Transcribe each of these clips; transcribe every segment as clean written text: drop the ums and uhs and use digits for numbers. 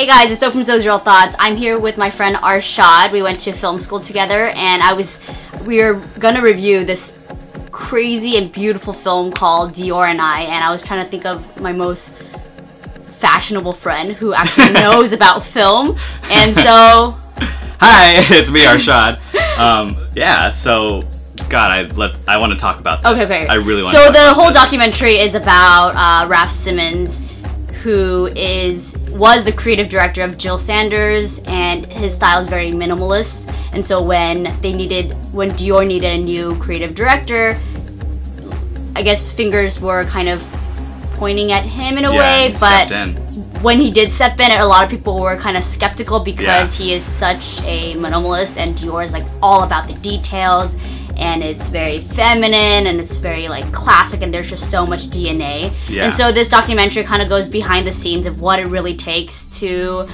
Hey guys, it's So from Zo's Real Thoughts. I'm here with my friend Arshad. We went to film school together, and we were gonna review this crazy and beautiful film called Dior and I was trying to think of my most fashionable friend who actually knows about film, and so... Hi, it's me, Arshad. Yeah, so... God, I want to talk about this. Okay, fair. I really want to talk about this. So the whole documentary is about Raf Simons, who was the creative director of Jill Sanders, and his style is very minimalist. And so when Dior needed a new creative director, I guess fingers were kind of pointing at him in a way, but when he did step in, a lot of people were kind of skeptical because he is such a minimalist, and Dior is like all about the details, and it's very feminine, and it's very like classic, and there's just so much DNA. And so this documentary kind of goes behind the scenes of what it really takes to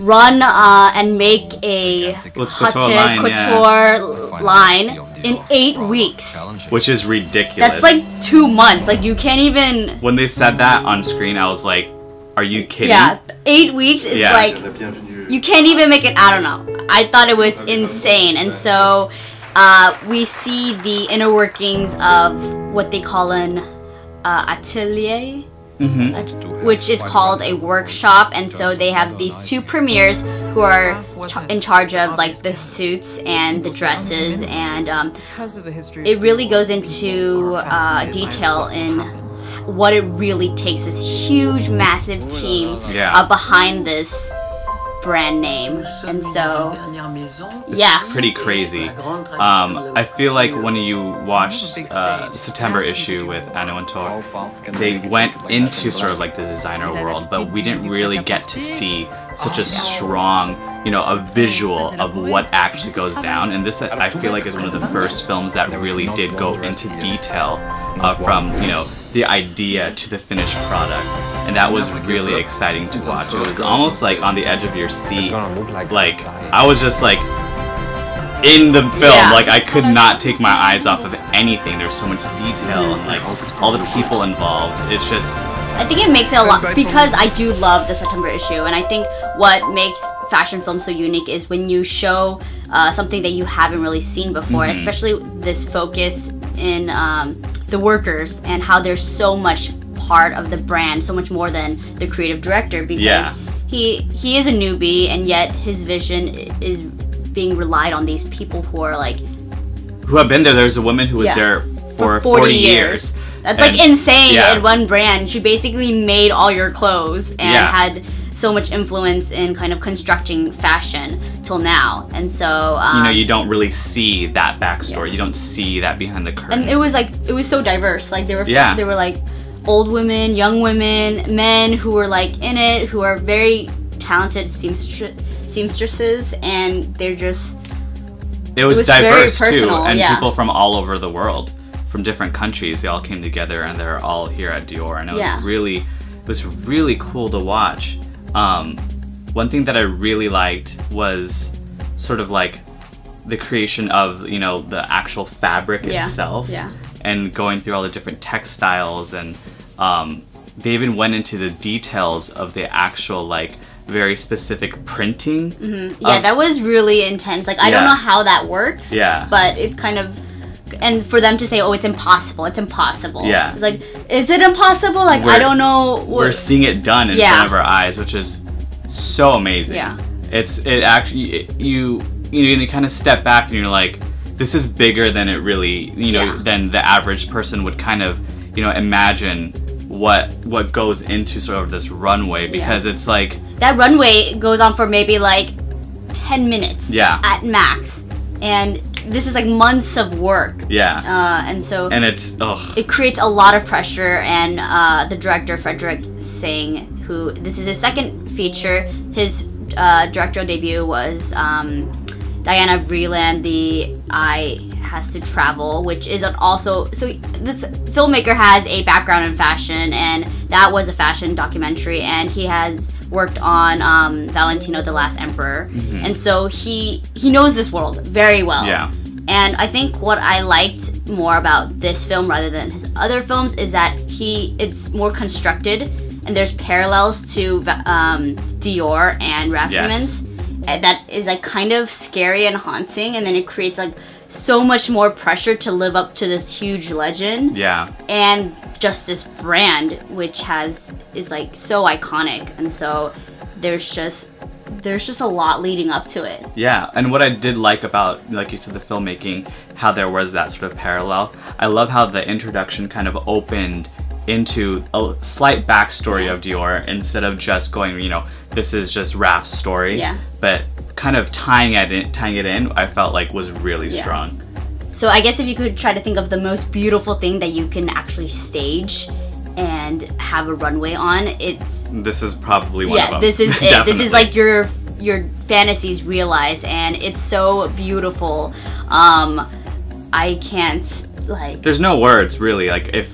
run and make a couture line in 8 weeks. Which is ridiculous. That's like 2 months. Like, you can't even... When they said that on screen, I was like, are you kidding? Yeah, 8 weeks is like... You can't even make it... I don't know. I thought it was insane. And so... we see the inner workings of what they call an atelier, which is called a workshop, and so they have these two premiers who are in charge of like the suits and the dresses, and it really goes into detail in what it really takes, this huge massive team behind this brand name. And so it's pretty crazy. I feel like when you watch the September issue with Anna and Tor, they went into sort of like the designer world, but we didn't really get to see such a strong, you know, a visual of what actually goes down. And this, I feel like, is one of the first films that really did go into detail from, you know, the idea to the finished product, and that was really exciting to watch. It was almost like on the edge of your seat. Like, I was just like in the film, like I could not take my eyes off of anything. There's so much detail and like all the people involved. It's just, I think it makes it a lot, because I do love the September issue, and I think what makes fashion film so unique is when you show something that you haven't really seen before, especially this focus in the workers, and how there's so much part of the brand, so much more than the creative director, because he is a newbie, and yet his vision is being relied on these people who are like, who have been there. There's a woman who was there for 40 years. That's like insane in one brand. She basically made all your clothes and had so much influence in kind of constructing fashion till now. And so you know, you don't really see that backstory. You don't see that behind the curtain. And it was so diverse. Like, they were like old women, young women, men who were like in it, who are very talented seamstresses, and they're just... It was diverse too, and people from all over the world, from different countries, they all came together, and they're all here at Dior, and it was really cool to watch. One thing that I really liked was sort of like the creation of, you know, the actual fabric itself, and going through all the different textiles, and they even went into the details of the actual like very specific printing. That was really intense. Like, I don't know how that works, but it kind of... And for them to say, oh, it's impossible, it's impossible. It's like, is it impossible? Like, I don't know. We're seeing it done in front of our eyes, which is so amazing. It actually, you kind of step back and you're like, this is bigger than it really, you know, than the average person would kind of, you know, imagine what goes into sort of this runway, because it's like... That runway goes on for maybe like 10 minutes at max. And this is like months of work. And so... And it's... It creates a lot of pressure, and the director, Frederick Singh, who... This is his second feature. His directorial debut was Diana Vreeland, The Eye Has to Travel, which is also... So this filmmaker has a background in fashion, and that was a fashion documentary, and he has worked on Valentino, the Last Emperor, and so he knows this world very well. And I think what I liked more about this film rather than his other films is that it's more constructed, and there's parallels to Dior and Raf Simons. That is like kind of scary and haunting, and then it creates like so much more pressure to live up to this huge legend. Yeah. And just this brand, which is like so iconic, and so there's just a lot leading up to it. Yeah, and what I did like about, like you said, the filmmaking, how there was that sort of parallel. I love how the introduction kind of opened into a slight backstory of Dior instead of just going, you know, this is just Raf's story. Yeah. But kind of tying it in, I felt like was really strong. So I guess if you could try to think of the most beautiful thing that you can actually stage and have a runway on, this is probably one of them. This is it. This is like your fantasies realized, and it's so beautiful. I can't, like, there's no words really. Like, if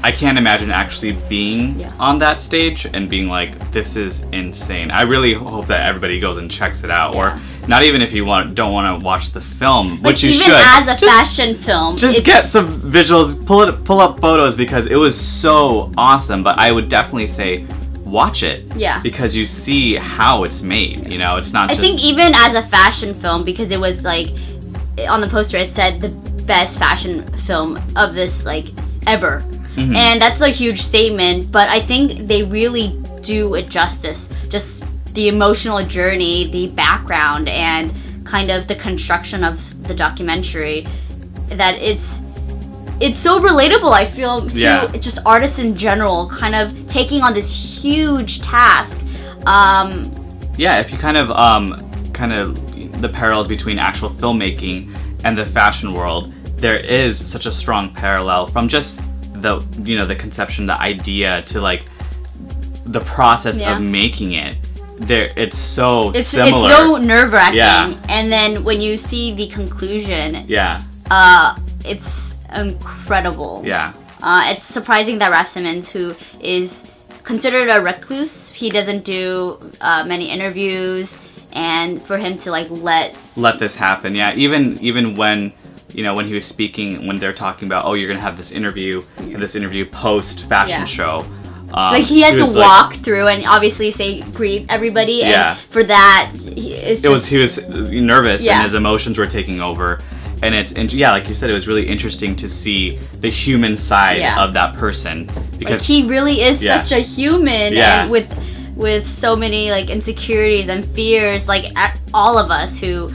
I can't imagine actually being on that stage and being like, this is insane. I really hope that everybody goes and checks it out, or not even if you don't want to watch the film, which you should. Even as a fashion film, just get some visuals, pull up photos, because it was so awesome. But I would definitely say, watch it. Yeah. Because you see how it's made. You know, it's not. I think even as a fashion film, because it was like on the poster it said the best fashion film of this like ever. Mm-hmm. And that's a huge statement, but I think they really do it justice. Just the emotional journey, the background, and kind of the construction of the documentary, that it's so relatable, I feel, to just artists in general, kind of taking on this huge task. If you kind of the parallels between actual filmmaking and the fashion world, there is such a strong parallel from just the conception, the idea, to like the process of making it. It's so similar. It's so nerve-wracking, and then when you see the conclusion, it's incredible. It's surprising that Raf Simons, who is considered a recluse, he doesn't do many interviews, and for him to like let this happen, even when, you know, when he was speaking, when they're talking about, oh, you're gonna have this interview post fashion show. Like he has to walk through and obviously greet everybody, and for that he was nervous and his emotions were taking over, and like you said, it was really interesting to see the human side of that person, because like, he really is such a human, and with so many like insecurities and fears, like all of us who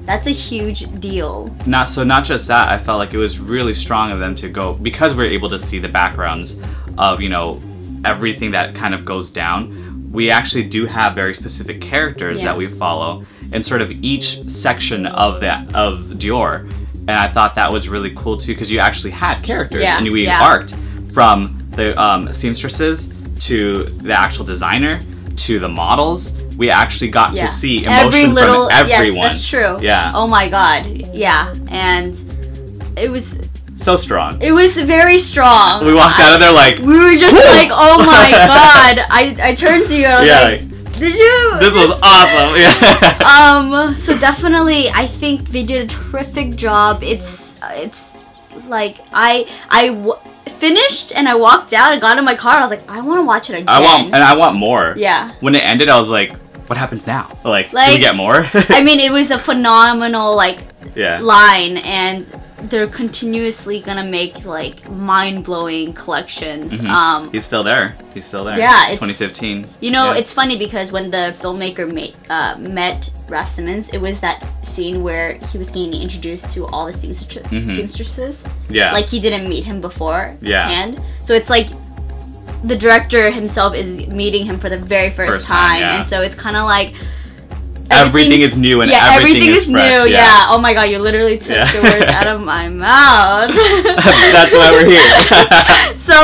that's a huge deal. Not just that, I felt like it was really strong of them to go, because we're able to see the backgrounds of, you know, everything that kind of goes down. We actually do have very specific characters that we follow in sort of each section of Dior, and I thought that was really cool too, because you actually had characters, and we arced from the seamstresses to the actual designer to the models. We actually got to see emotion from everyone. Yes, that's true. Yeah. Oh my god. Yeah. And it was so strong. It was very strong. We walked out of there like, we were just like, oh my god. I turned to you and I was like, did you? This was awesome. Yeah. So definitely, I think they did a terrific job. It's like I finished and I walked out and got in my car. I was like, I want to watch it again. I want more. Yeah. When it ended, I was like, what happens now? Like do we get more? I mean, it was a phenomenal line, and they're continuously gonna make like mind-blowing collections. Mm-hmm. He's still there. Yeah, 2015. You know, it's funny because when the filmmaker met Raf Simons, it was that scene where he was getting introduced to all the seamstresses. Yeah. Like he didn't meet him before. Yeah. And so it's like the director himself is meeting him for the very first time, and so it's kind of like everything is new and everything is fresh. New. Yeah. Oh my god, you literally took the words out of my mouth. That's why we're here. So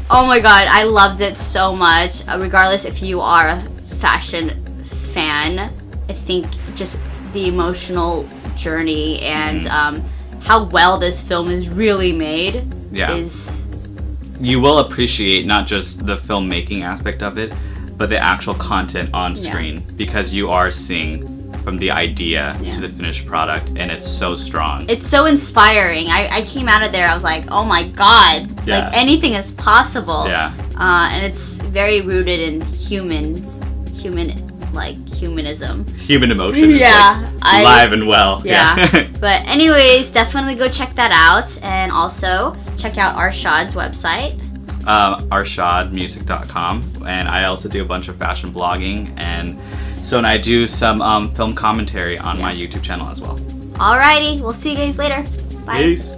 oh my god, I loved it so much. Regardless if you are a fashion fan, I think just the emotional journey and how well this film is really made is. You will appreciate not just the filmmaking aspect of it, but the actual content on screen, because you are seeing from the idea to the finished product, and it's so strong. It's so inspiring. I came out of there, I was like, oh my god, like anything is possible. Yeah. and it's very rooted in humanism. Human emotion is alive and well. Yeah. But anyways, definitely go check that out, and also check out Arshad's website. Arshadmusic.com, and I also do a bunch of fashion blogging, and so I do some film commentary on my YouTube channel as well. Alrighty, we'll see you guys later. Bye. Peace.